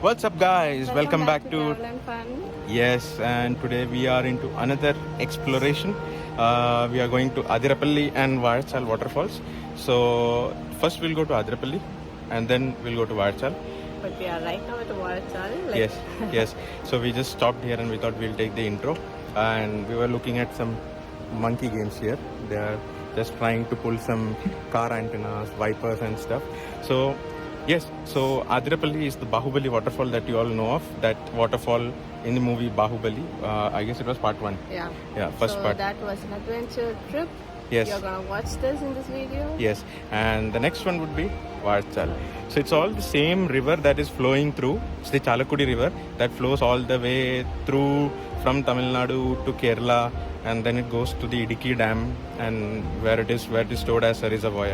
What's up, guys? Welcome back to Travel and Fun. yes, and today we are into another exploration. We are going to Athirapilly and Vazhachal Waterfalls. So first we'll go to Athirapilly, and then we'll go to Vazhachal. But we are right now at the Vazhachal. Yes, yes. So we just stopped here and we thought we'll take the intro, and we were looking at some monkey games here. They are just trying to pull some car antennas, wipers, and stuff. So yes, so Athirapilly is the Baahubali waterfall that you all know of. That waterfall in the movie Baahubali. I guess it was part 1. Yeah. Yeah, first so part. that was an adventure trip. Yes. You're gonna watch this in this video. Yes, and the next one would be Vazhachal. So it's all the same river that is flowing through. It's the Chalakudy River that flows all the way through from Tamil Nadu to Kerala, and then it goes to the Idiki Dam, and where it is stored as a reservoir.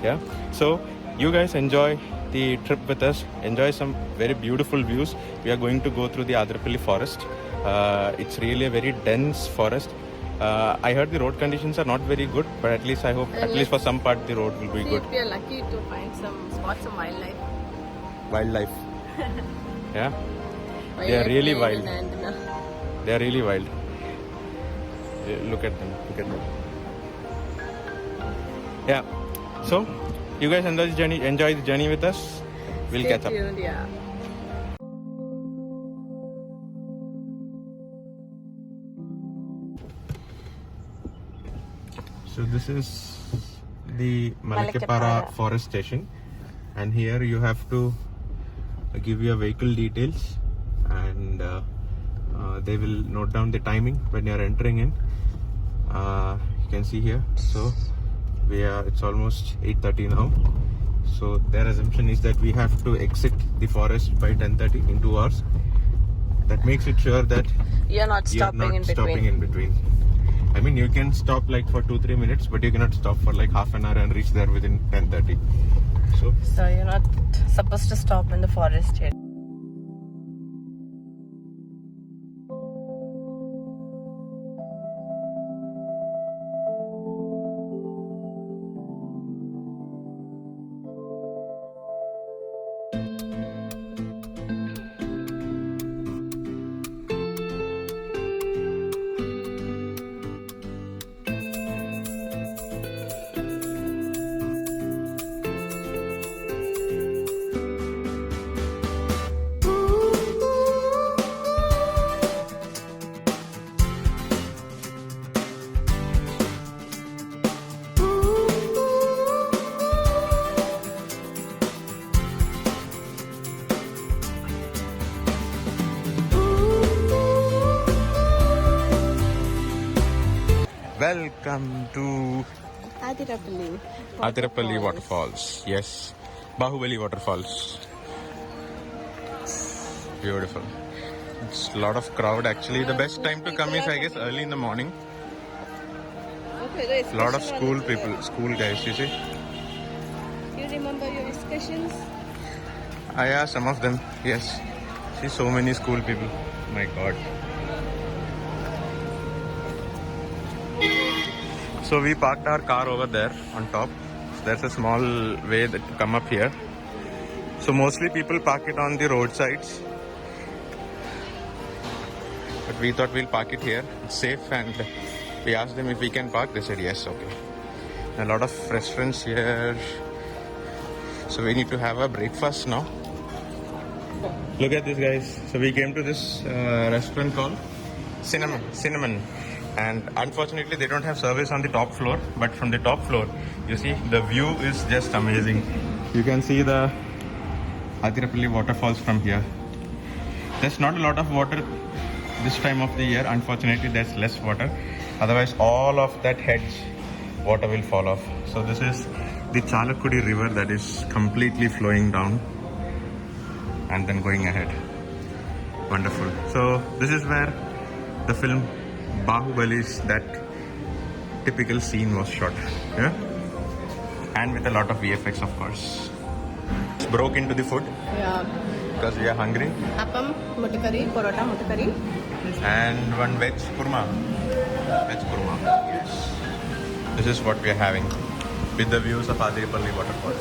Yeah. So you guys enjoy the trip with us. Enjoy some very beautiful views. We are going to go through the Athirapilly forest. It's really a very dense forest. I heard the road conditions are not very good, but at least I hope, at least for some part, the road will be good. We are lucky to find some spots of wildlife. Wildlife. Yeah. They are really wild. They are really wild. Look at them. Look at them. Yeah. So, you guys enjoy the journey with us. We'll catch up. Stay tuned, yeah. So this is the Malakkepara forest station, and here you have to give your vehicle details, and they will note down the timing when you are entering in. You can see here. So it's almost 8:30 now. So their assumption is that we have to exit the forest by 10:30 in 2 hours. That makes it sure that You're not stopping in between. I mean, you can stop like for 2-3 minutes, but you cannot stop for like half an hour and reach there within 10:30. So you're not supposed to stop in the forest yet. Welcome to Athirapilly Waterfalls. Yes, Baahubali Waterfalls. Beautiful. It's a lot of crowd actually. The best time to come is, I guess, early in the morning. Okay, A lot of school people, school guys, you see. You remember your excursions? Yeah, some of them, yes. See, so many school people. My God. So we parked our car over there on top. There's a small way that to come up here. So mostly people park it on the roadsides. But we thought we'll park it here. It's safe, and we asked them if we can park. They said yes, okay. A lot of restaurants here. So we need to have a breakfast now. Look at this, guys. So we came to this restaurant called Cinnamon. And unfortunately they don't have service on the top floor, but from the top floor you see the view is just amazing. You can see the Athirapilly waterfalls from here. There's not a lot of water this time of the year. Unfortunately there's less water, otherwise all of that hedge water will fall off. So this is the Chalakudy River that is completely flowing down and then going ahead. Wonderful. So this is where the film Baahubali's that typical scene was shot, yeah, and with a lot of VFX, of course. Broke into the food, Yeah. because we are hungry. Appam, mutakari, parota mutakari. And one veg kurma. Yes. This is what we are having with the views of Athirapilly Waterfall.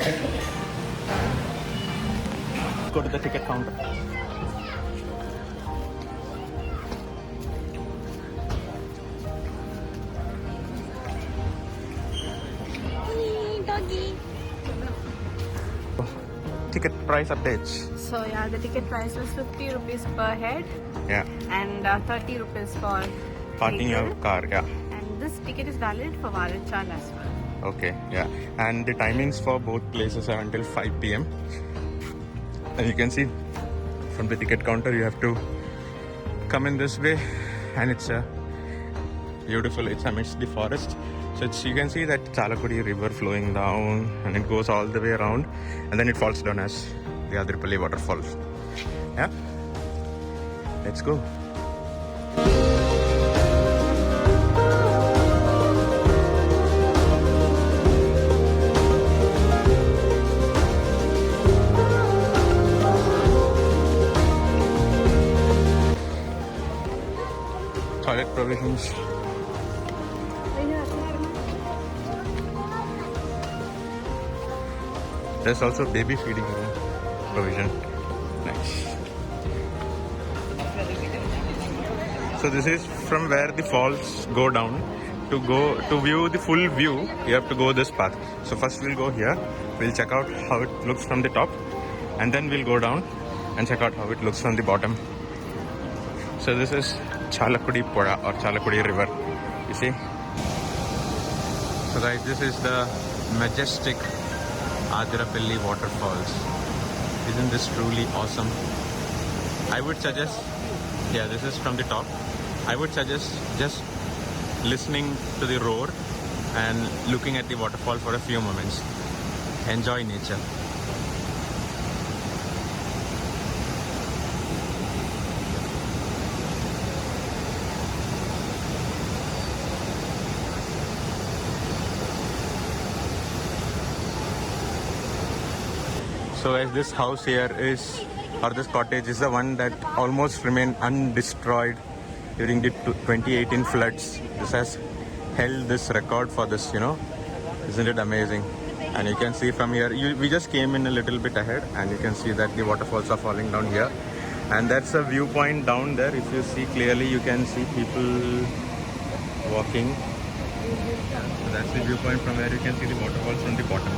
Go to the ticket counter. ticket price updates. So yeah, the ticket price was 50 rupees per head Yeah. and 30 rupees for Parking your vehicle. car, yeah. And this ticket is valid for Vazhachal as well. Okay, yeah. And the timings for both places are until 5 p.m. And you can see from the ticket counter you have to come in this way, and it's beautiful. It's amidst the forest. So you can see that Chalakudy River flowing down, and it goes all the way around, and then it falls down as the Athirapilly Waterfall. Yeah, let's go. Toilet provisions. There's also baby feeding room provision. Nice. So this is from where the falls go down. To view the full view, you have to go this path. So first we'll go here. We'll check out how it looks from the top, and then we'll go down and check out how it looks from the bottom. So this is Chalakudy Pura or Chalakudy River. You see? So guys, this is the majestic Athirapilly Waterfalls. Isn't this truly awesome? I would suggest, yeah, this is from the top. I would suggest just listening to the roar and looking at the waterfall for a few moments. Enjoy nature. So as this house here is, or this cottage is the one that almost remained undestroyed during the 2018 floods. This has held this record for this, you know. Isn't it amazing? And you can see from here, we just came in a little bit ahead, and you can see that the waterfalls are falling down here. And that's a viewpoint down there. If you see clearly, you can see people walking. So that's the viewpoint from where you can see the waterfalls from the bottom.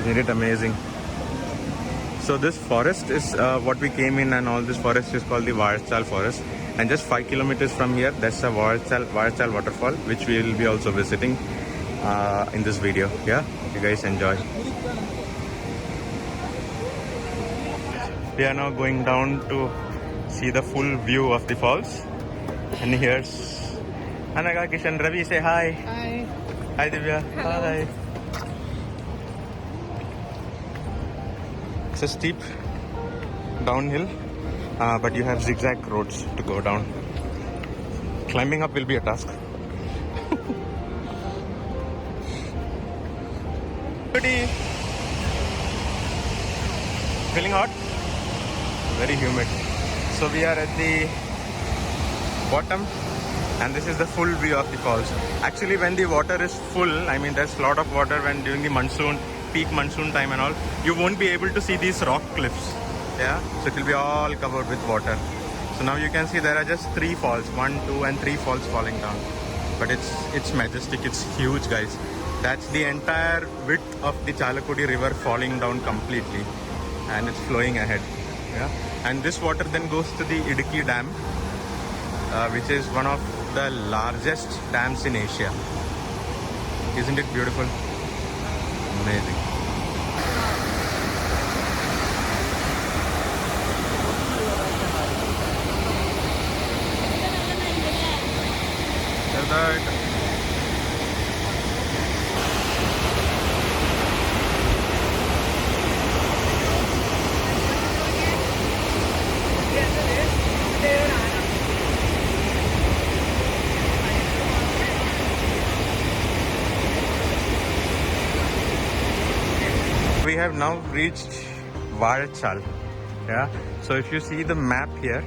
Isn't it amazing? So this forest is what we came in, and all this forest is called the Vazhachal forest. And just 5 kilometers from here, that's a Vazhachal waterfall, which we will be also visiting in this video. Yeah, you guys enjoy. We are now going down to see the full view of the falls. And here's Anaga, Kishan, Ravi. Say hi. Hi. Hi Divya. Hello. Hi. It's a steep downhill, but you have zigzag roads to go down. Climbing up will be a task. Pretty. Feeling hot? Very humid. So we are at the bottom, and this is the full view of the falls. Actually, when the water is full, I mean there's a lot of water when during the monsoon, peak monsoon time and all, you won't be able to see these rock cliffs. Yeah, so it will be all covered with water. So now you can see there are just 3 falls, 1, 2 and 3 falls falling down. But it's majestic, it's huge guys. That's the entire width of the Chalakudy River falling down completely, and it's flowing ahead. Yeah, and this water then goes to the Idukki Dam, which is one of the largest dams in Asia. Isn't it beautiful? Amazing. We have now reached Vazhachal. Yeah, so if you see the map here,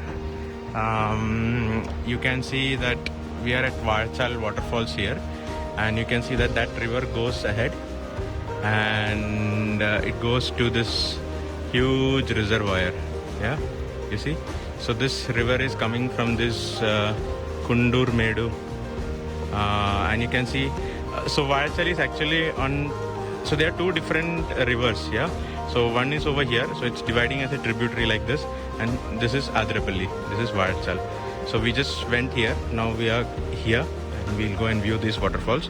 you can see that we are at Vazhachal Waterfalls here, and you can see that that river goes ahead, and it goes to this huge reservoir. Yeah, you see, so this river is coming from this Kundur Medu, and you can see so Vazhachal is actually on So there are two different rivers, yeah. So one is over here, so it's dividing as a tributary like this, and this is Athirapilly, this is Vazhachal. So we just went here, now we are here, and we'll go and view these waterfalls.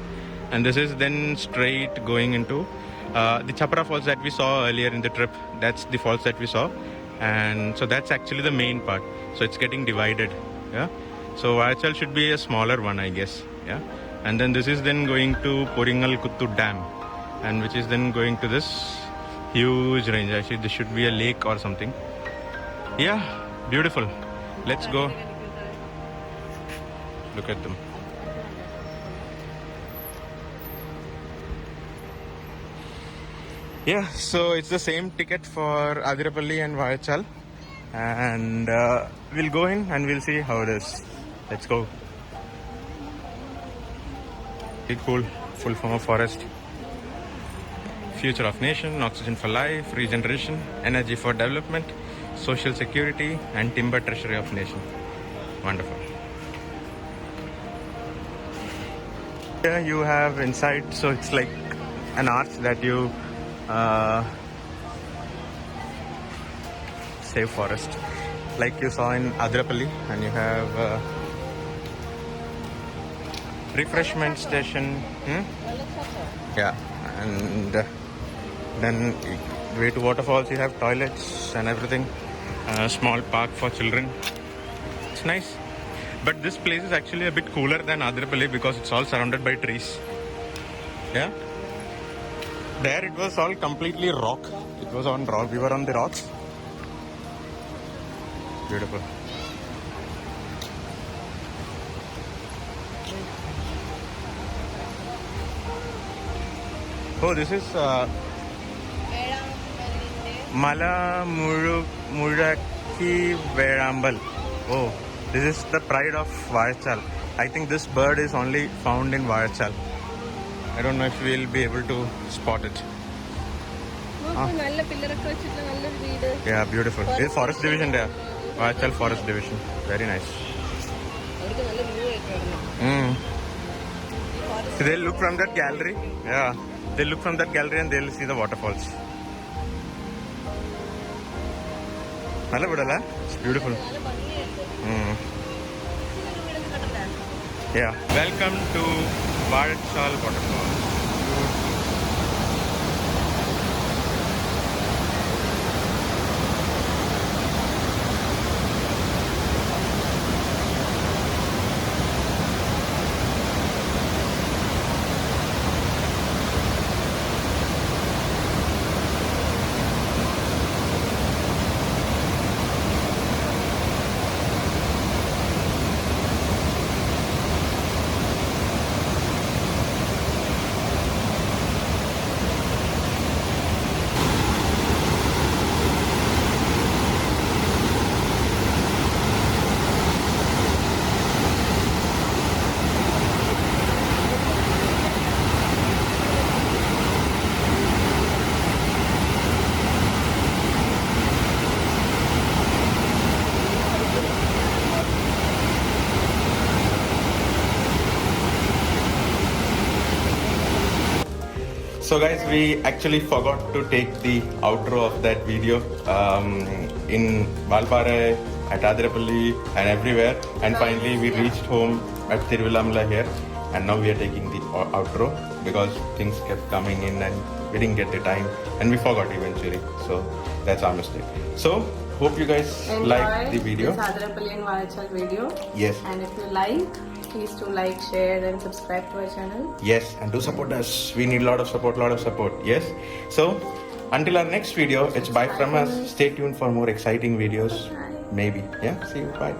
And this is then straight going into the Chapra falls that we saw earlier in the trip. That's the falls that we saw, and so that's actually the main part. So it's getting divided, yeah. So Vazhachal should be a smaller one, I guess, yeah. And then this is then going to Poringalkuttu Dam, and which is then going to this huge range. Actually, this should be a lake or something. Yeah, beautiful. Let's go. Look at them. Yeah, so it's the same ticket for Athirapilly and Vazhachal, and we'll go in and we'll see how it is. Let's go. Big cool, full form of forest. Future of nation, oxygen for life, regeneration, energy for development, social security, and timber treasury of nation. Wonderful. Here you have inside, so it's like an arch that you save forest, like you saw in Athirapilly, and you have refreshment station. Yeah, and then way to waterfalls. You have toilets and everything. A small park for children. It's nice. But this place is actually a bit cooler than Athirapilly because it's all surrounded by trees. Yeah. There it was all completely rock. It was on rock. We were on the rocks. Beautiful. Oh, this is Mala Muraki Verambal. Oh, this is the pride of Vazhachal. I think this bird is only found in Vazhachal. I don't know if we'll be able to spot it. Yeah, beautiful. This is Forest Division there. Vazhachal Forest Division. Very nice. So they'll look from that gallery. Yeah. They'll look from that gallery and they'll see the waterfalls. It's beautiful. Yeah. Welcome to Vazhachal Waterfall. So guys, we actually forgot to take the outro of that video in Valpare, at Athirapilly and everywhere, and finally we reached home at Thiruvillamala here, and now we are taking the outro because things kept coming in and we didn't get the time and we forgot eventually, so that's our mistake. So hope you guys liked the video. This Athirapilly and Vazhachal video. Yes. And if you like, please do like, share and subscribe to our channel. Yes, and do support us. We need a lot of support. Yes. So until our next video, it's bye from us. Stay tuned for more exciting videos. Bye. Maybe. Yeah. See you. Bye.